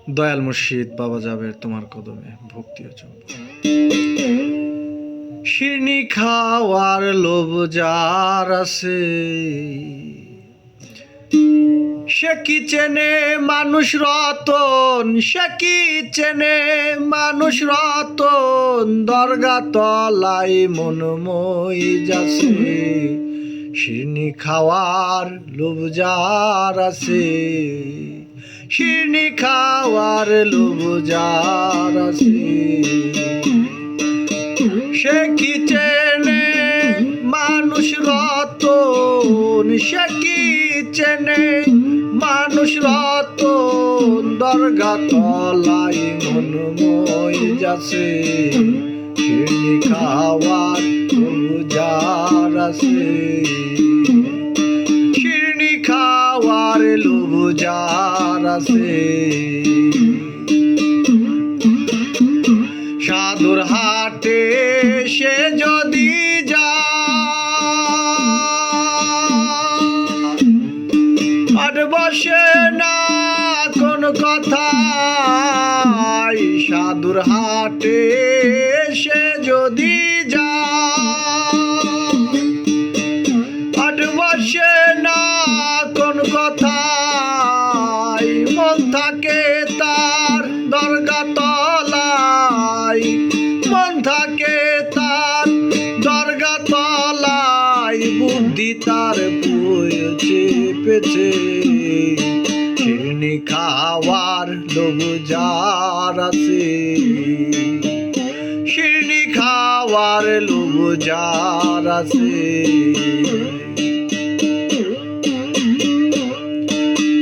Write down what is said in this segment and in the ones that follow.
দয়াল মুর্শিদ বাবা জাবের তোমার কদমে ভক্তি ও চুম্বন। শিরনি খাওয়ার লোভ যার আছে, সে কি চেনে মানুষ রতন, সে কি চেনে মানুষ রতন। দরগা তলায় মন মই যাচ্ছে, শিরনি খাওয়ার লোভ যার আছে, শিরনি খাওয়ার লোভ যার আছে। সে কি চেনে মানুষ রতন, সে কি চেনে মানুষ রতন। দরগা তলায় মন মই যাচ্ছে, শিরনি খাওয়ার লোভ যার আছে, শিরনি খাওয়ার লোভ যার আছে। সাধুর হাটে সে যদি আর বসে না কোন কথায়, সাধুর হাটে সে যদি আর বসে না কোন কথায়। মন থাকে তার দরগা তলায়, মন থাকে তার দরগা তলায়। বুদ্ধি তার বয়ে চেপেছে, শিরনি খাওয়ার লোভ যার আছে, শিরনি খাওয়ার লোভ যার আছে।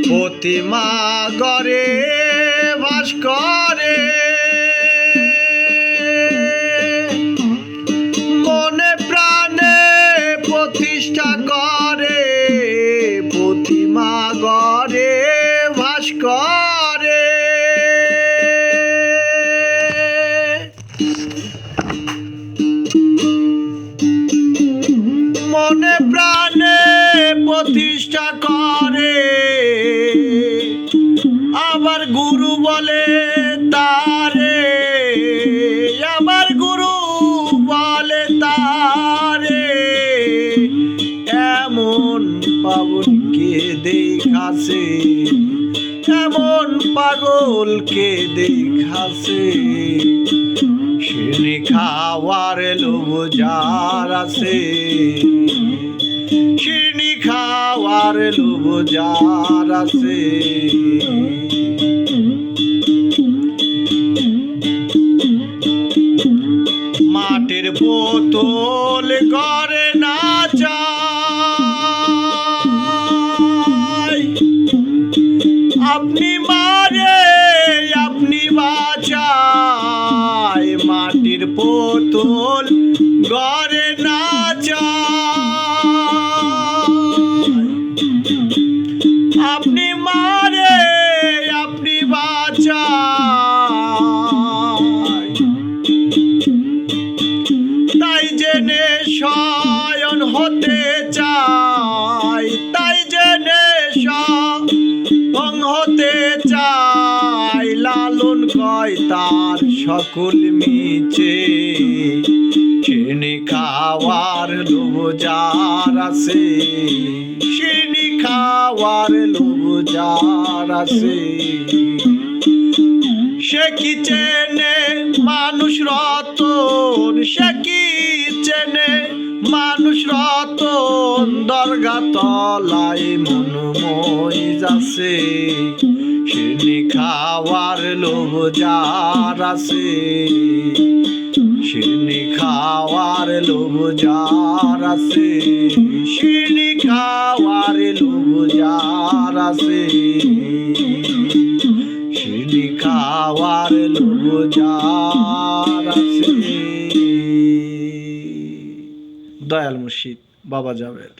প্রতিমা গড়ে বাস করে, মনে প্রাণে প্রতিষ্ঠা করে। প্রতিমা গড়ে বাস করে, মনে প্রাণে প্রতিষ্ঠা করে। আবার গুরু বলে তারে, আবার গুরু বলে তারে। এমন পাগলকে দেখাছে, এমন পাগলকে দেখাছে। শিরনি খাওয়ার লোভ যার আছে, শিরনি খাওয়ার লোভ যার আছে। মাটির বোতল করে না চাই, আপনি মারে আপনি বাঁচাই। মাটির বোতল করে না চাই, আপনি মারে আপনি বাঁচাই। তাই জেনে শয়ন হতে চাই, তাই জেনে শয়ন হতে চাই। লালন কয় তার সকল মিছে, শিরনি খাওয়ার লোভ যার আছে, শিরনি খাওয়ার লোভ যার আছে। সে কি চেনে মানুষ রতন, সে কি চেনে মানুষ রতন। দরগা তলায় মন মই যাচ্ছে, শিরনি খাওয়ার লোভ যার আছে, শিরনি খাওয়ার লোভ যার আছে, শিরনি খাওয়ার লোভ যার আছে, শিরনি খাওয়ার লোভ যার আছে। দয়াল মুর্শিদ বাবা জাবের।